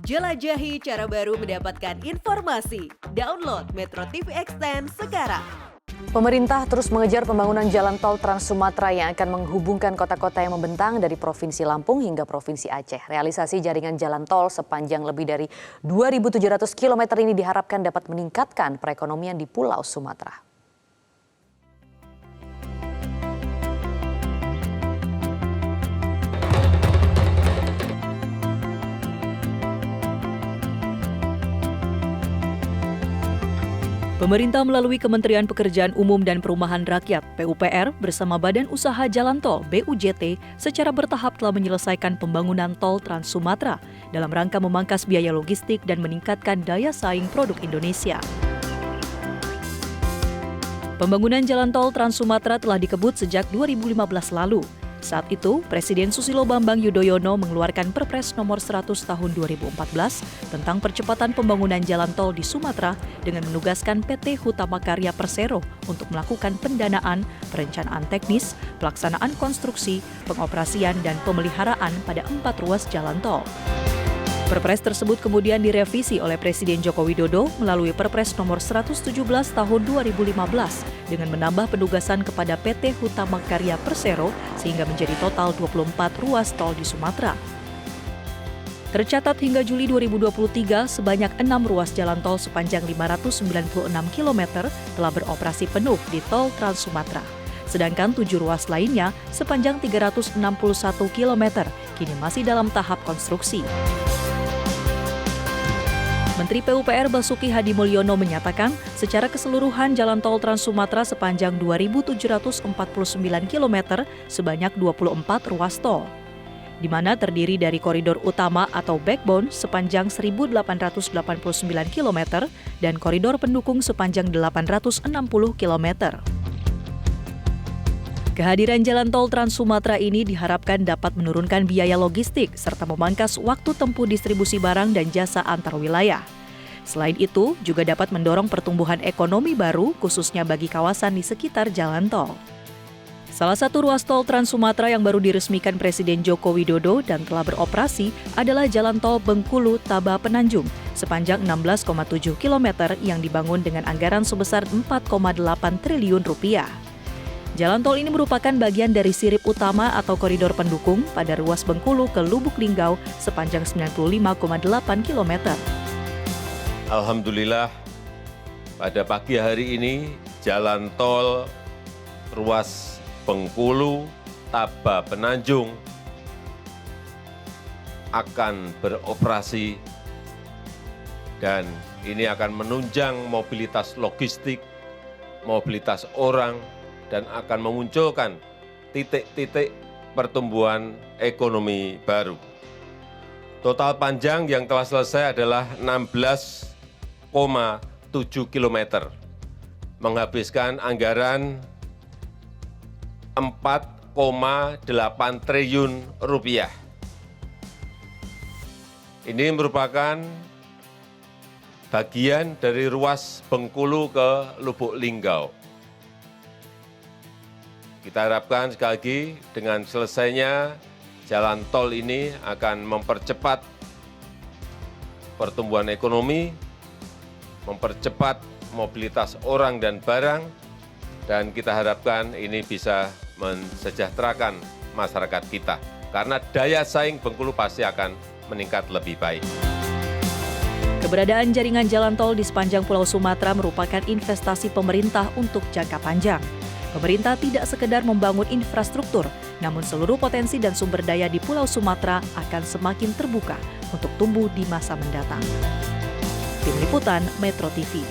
Jelajahi cara baru mendapatkan informasi. Download Metro TV Extend sekarang. Pemerintah terus mengejar pembangunan jalan tol Trans Sumatera yang akan menghubungkan kota-kota yang membentang dari Provinsi Lampung hingga Provinsi Aceh. Realisasi jaringan jalan tol sepanjang lebih dari 2.700 km ini diharapkan dapat meningkatkan perekonomian di Pulau Sumatera. Pemerintah melalui Kementerian Pekerjaan Umum dan Perumahan Rakyat (PUPR) bersama Badan Usaha Jalan Tol (BUJT) secara bertahap telah menyelesaikan pembangunan tol Trans Sumatera dalam rangka memangkas biaya logistik dan meningkatkan daya saing produk Indonesia. Pembangunan jalan tol Trans Sumatera telah dikebut sejak 2015 lalu. Saat itu, Presiden Susilo Bambang Yudhoyono mengeluarkan Perpres nomor 100 tahun 2014 tentang percepatan pembangunan jalan tol di Sumatera dengan menugaskan PT Hutama Karya Persero untuk melakukan pendanaan, perencanaan teknis, pelaksanaan konstruksi, pengoperasian, dan pemeliharaan pada 4 ruas jalan tol. Perpres tersebut kemudian direvisi oleh Presiden Joko Widodo melalui Perpres nomor 117 tahun 2015 dengan menambah penugasan kepada PT Hutama Karya Persero sehingga menjadi total 24 ruas tol di Sumatera. Tercatat hingga Juli 2023, sebanyak 6 ruas jalan tol sepanjang 596 km telah beroperasi penuh di tol Trans Sumatera. Sedangkan 7 ruas lainnya sepanjang 361 km kini masih dalam tahap konstruksi. Menteri PUPR Basuki Hadi Mulyono menyatakan secara keseluruhan jalan tol Trans Sumatera sepanjang 2.749 km sebanyak 24 ruas tol, di mana terdiri dari koridor utama atau backbone sepanjang 1.889 km dan koridor pendukung sepanjang 860 km. Kehadiran jalan tol Trans Sumatera ini diharapkan dapat menurunkan biaya logistik serta memangkas waktu tempuh distribusi barang dan jasa antar wilayah. Selain itu, juga dapat mendorong pertumbuhan ekonomi baru khususnya bagi kawasan di sekitar jalan tol. Salah satu ruas tol Trans Sumatera yang baru diresmikan Presiden Joko Widodo dan telah beroperasi adalah jalan tol Bengkulu-Taba Penanjung sepanjang 16,7 km yang dibangun dengan anggaran sebesar 4,8 triliun rupiah. Jalan tol ini merupakan bagian dari sirip utama atau koridor pendukung pada ruas Bengkulu ke Lubuk Linggau sepanjang 95,8 km. Alhamdulillah, pada pagi hari ini jalan tol ruas Bengkulu, Taba Penanjung akan beroperasi dan ini akan menunjang mobilitas logistik, mobilitas orang, dan akan memunculkan titik-titik pertumbuhan ekonomi baru. Total panjang yang telah selesai adalah 16,7 km, menghabiskan anggaran 4,8 triliun rupiah. Ini merupakan bagian dari ruas Bengkulu ke Lubuk Linggau. Kita harapkan sekali lagi dengan selesainya jalan tol ini akan mempercepat pertumbuhan ekonomi, mempercepat mobilitas orang dan barang, dan kita harapkan ini bisa mensejahterakan masyarakat kita. Karena daya saing Bengkulu pasti akan meningkat lebih baik. Keberadaan jaringan jalan tol di sepanjang Pulau Sumatera merupakan investasi pemerintah untuk jangka panjang. Pemerintah tidak sekedar membangun infrastruktur, namun seluruh potensi dan sumber daya di Pulau Sumatera akan semakin terbuka untuk tumbuh di masa mendatang. Tim Liputan Metro TV.